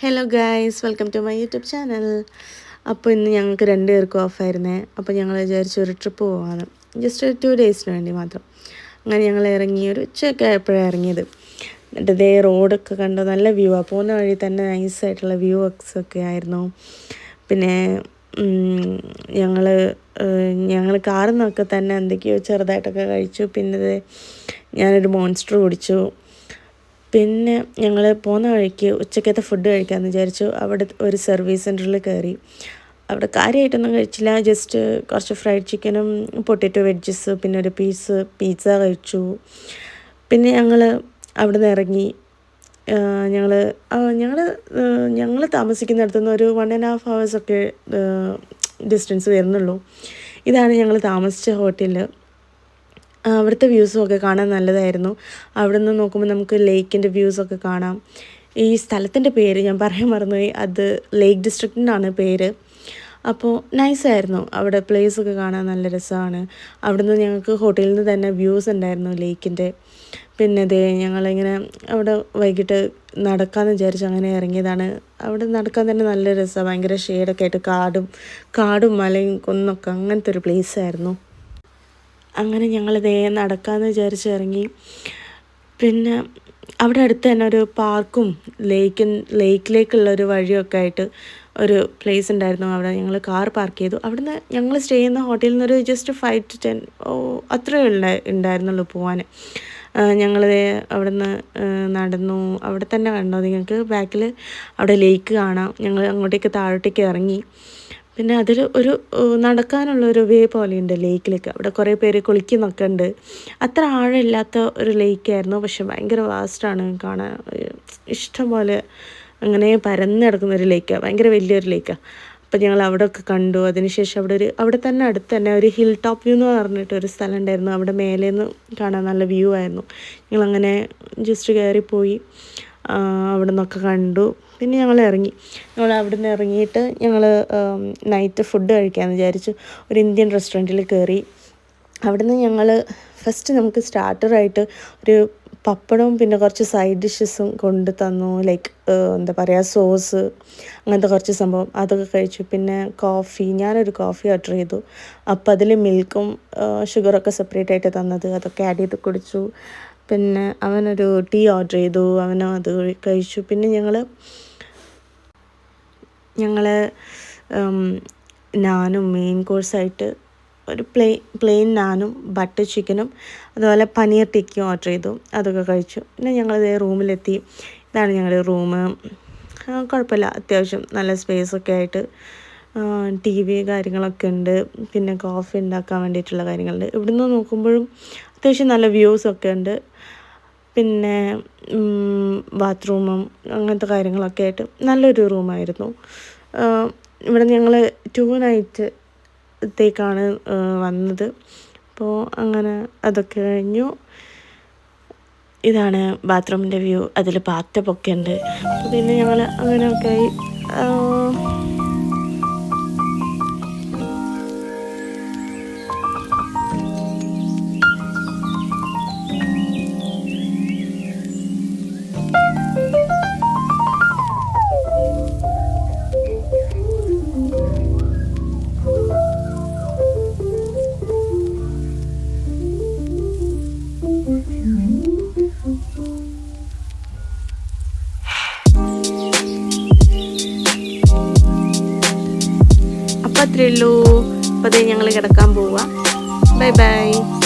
Hello guys, welcome to my YouTube channel. അപ്പോൾ ഇന്ന് ഞങ്ങൾക്ക് 2 പേർക്കും ഓഫായിരുന്നേ. അപ്പോൾ ഞങ്ങൾ വിചാരിച്ചു ഒരു ട്രിപ്പ് പോകാമെന്ന്, ജസ്റ്റ് 2 ഡേയ്സിന് വേണ്ടി മാത്രം. അങ്ങനെ ഞങ്ങൾ ഇറങ്ങി, ഒരു ഉച്ചയൊക്കെ ആയപ്പോഴാണ് ഇറങ്ങിയത്. എന്നിട്ട് ഇതേ റോഡൊക്കെ കണ്ടു, നല്ല വ്യൂ ആണ്. പോകുന്ന വഴി തന്നെ നൈസായിട്ടുള്ള വ്യൂ ഒക്കെ ആയിരുന്നു. പിന്നെ ഞങ്ങൾ കാറിൽ നിന്നൊക്കെ തന്നെ എന്തൊക്കെയോ ചെറുതായിട്ടൊക്കെ കഴിച്ചു. പിന്നെ ഞാനൊരു മോൺസ്റ്റർ കുടിച്ചു. പിന്നെ ഞങ്ങൾ പോകുന്ന വഴിക്ക് ഉച്ചക്കത്തെ ഫുഡ് കഴിക്കാമെന്ന് വിചാരിച്ചു. അവിടെ ഒരു സർവീസ് സെൻറ്ററിൽ കയറി. അവിടെ കാര്യമായിട്ടൊന്നും കഴിച്ചില്ല, ജസ്റ്റ് കുറച്ച് ഫ്രൈഡ് ചിക്കനും പൊട്ടാറ്റോ വെഡ്ജസ് പിന്നെ ഒരു പീസ് പിസ്സ കഴിച്ചു. പിന്നെ ഞങ്ങൾ അവിടെ നിന്ന് ഇറങ്ങി. ഞങ്ങൾ ഞങ്ങൾ ഞങ്ങൾ താമസിക്കുന്നിടത്തുനിന്ന് ഒരു 1.5 hours ഒക്കെ ഡിസ്റ്റൻസ് വരുന്നുള്ളൂ. ഇതാണ് ഞങ്ങൾ താമസിച്ച ഹോട്ടൽ. അവിടുത്തെ വ്യൂസും ഒക്കെ കാണാൻ നല്ലതായിരുന്നു. അവിടെ നിന്ന് നോക്കുമ്പോൾ നമുക്ക് ലേക്കിൻ്റെ വ്യൂസൊക്കെ കാണാം. ഈ സ്ഥലത്തിൻ്റെ പേര് ഞാൻ പറയാൻ മറന്നുപോയി, അത് ലേക്ക് ഡിസ്ട്രിക്റ്റ് എന്നാണ് പേര്. അപ്പോൾ നൈസായിരുന്നു, അവിടെ പ്ലേസൊക്കെ കാണാൻ നല്ല രസമാണ്. അവിടെ നിന്ന് ഞങ്ങൾക്ക് ഹോട്ടലിൽ നിന്ന് തന്നെ വ്യൂസ് ഉണ്ടായിരുന്നു ലേക്കിൻ്റെ. പിന്നെ ഞങ്ങളിങ്ങനെ അവിടെ വൈകിട്ട് നടക്കാമെന്ന് വിചാരിച്ച് അങ്ങനെ ഇറങ്ങിയതാണ്. അവിടെ നടക്കാൻ തന്നെ നല്ല രസമാണ്, ഭയങ്കര ഷെയ്ഡൊക്കെ ആയിട്ട് കാടും മലയും കുന്നൊക്കെ, അങ്ങനത്തെ ഒരു പ്ലേസായിരുന്നു. അങ്ങനെ ഞങ്ങൾ നടക്കാമെന്ന് വിചാരിച്ച് ഇറങ്ങി. പിന്നെ അവിടെ അടുത്ത് തന്നെ ഒരു പാർക്കും ലേക്കിലേക്കുള്ളൊരു വഴിയൊക്കെ ആയിട്ട് ഒരു പ്ലേസ് ഉണ്ടായിരുന്നു. അവിടെ ഞങ്ങൾ കാർ പാർക്ക് ചെയ്തു. അവിടുന്ന് ഞങ്ങൾ സ്റ്റേ ചെയ്യുന്ന ഹോട്ടലിൽ നിന്നൊരു ജസ്റ്റ് 5 to 10 അത്രയേ ഉണ്ടായിരുന്നുള്ളൂ പോകാൻ. ഞങ്ങൾ അവിടുന്ന് നടന്നു. അവിടെ തന്നെ കണ്ടോ നിങ്ങൾക്ക് ബാക്കിൽ അവിടെ ലേക്ക് കാണാം. ഞങ്ങൾ അങ്ങോട്ടേക്ക് താഴോട്ടേക്ക് ഇറങ്ങി. പിന്നെ അതിൽ ഒരു നടക്കാനുള്ളൊരു വേ പോലെയുണ്ട് ലേക്കിലേക്ക്. അവിടെ കുറേ പേര് കുളിക്കുന്നൊക്കെ ഉണ്ട്. അത്ര ആഴമില്ലാത്ത ഒരു ലേക്കായിരുന്നു, പക്ഷെ ഭയങ്കര വാസ്റ്റാണ് കാണാൻ. ഇഷ്ടംപോലെ അങ്ങനെ പരന്ന് കിടക്കുന്നൊരു ലേക്കാണ്, ഭയങ്കര വലിയൊരു ലേക്കാണ്. അപ്പം ഞങ്ങൾ അവിടെ ഒക്കെ കണ്ടു. അതിനുശേഷം അവിടെ തന്നെ അടുത്ത് തന്നെ ഒരു ഹിൽ ടോപ്പ് വ്യൂ എന്ന് പറഞ്ഞിട്ട് ഒരു സ്ഥലം ഉണ്ടായിരുന്നു. അവിടെ മേലേന്ന് കാണാൻ നല്ല വ്യൂ ആയിരുന്നു. ഞങ്ങളങ്ങനെ ജസ്റ്റ് കയറിപ്പോയി, അവിടെ നിന്നൊക്കെ കണ്ടു. പിന്നെ ഞങ്ങൾ അവിടെ നിന്ന് ഇറങ്ങിയിട്ട് ഞങ്ങൾ നൈറ്റ് ഫുഡ് കഴിക്കാമെന്ന് വിചാരിച്ചു. ഒരു ഇന്ത്യൻ റെസ്റ്റോറൻറ്റിൽ കയറി. അവിടെ നിന്ന് ഞങ്ങൾ ഫസ്റ്റ് നമുക്ക് സ്റ്റാർട്ടറായിട്ട് ഒരു പപ്പടവും പിന്നെ കുറച്ച് സൈഡ് ഡിഷസും കൊണ്ട് തന്നു. ലൈക്ക് എന്താ പറയുക, സോസ് അങ്ങനത്തെ കുറച്ച് സംഭവം അതൊക്കെ കഴിച്ചു. പിന്നെ ഞാനൊരു കോഫി ഓർഡർ ചെയ്തു. അപ്പോൾ അതിൽ മിൽക്കും ഷുഗറൊക്കെ സെപ്പറേറ്റ് ആയിട്ട് തന്നത്, അതൊക്കെ ആഡ് ചെയ്ത് കുടിച്ചു. പിന്നെ അവനൊരു ടീ ഓർഡർ ചെയ്തു, അവനും അത് കഴിച്ചു. പിന്നെ ഞങ്ങൾ നാനും മെയിൻ കോഴ്സായിട്ട് ഒരു പ്ലെയിൻ നാനും ബട്ടർ ചിക്കനും അതുപോലെ പനീർ ടിക്കയും ഓർഡർ ചെയ്തു, അതൊക്കെ കഴിച്ചു. പിന്നെ ഞങ്ങളിത് റൂമിലെത്തി. ഇതാണ് ഞങ്ങളുടെ റൂം. കുഴപ്പമില്ല, അത്യാവശ്യം നല്ല സ്പേസൊക്കെ ആയിട്ട് TV കാര്യങ്ങളൊക്കെ ഉണ്ട്. പിന്നെ കോഫി ഉണ്ടാക്കാൻ വേണ്ടിയിട്ടുള്ള കാര്യങ്ങളുണ്ട്. ഇവിടുന്ന് നോക്കുമ്പോഴും അത്യാവശ്യം നല്ല വ്യൂസൊക്കെ ഉണ്ട്. പിന്നെ ബാത്റൂമും അങ്ങനത്തെ കാര്യങ്ങളൊക്കെ ആയിട്ട് നല്ലൊരു റൂമായിരുന്നു. ഇവിടെ ഞങ്ങൾ 2 നൈറ്റത്തേക്കാണ് വന്നത്. അപ്പോൾ അങ്ങനെ അതൊക്കെ കഴിഞ്ഞു. ഇതാണ് ബാത്റൂമിൻ്റെ വ്യൂ, അതിൽ ബാത്ടബൊക്കെ ഉണ്ട്. പിന്നെ ഞങ്ങൾ അങ്ങനെയൊക്കെ ആയി. അപ്പോൾ അത്രയേ ഉള്ളൂ. അപ്പോൾ ഞങ്ങൾ കിടക്കാൻ പോവുക. Bye bye.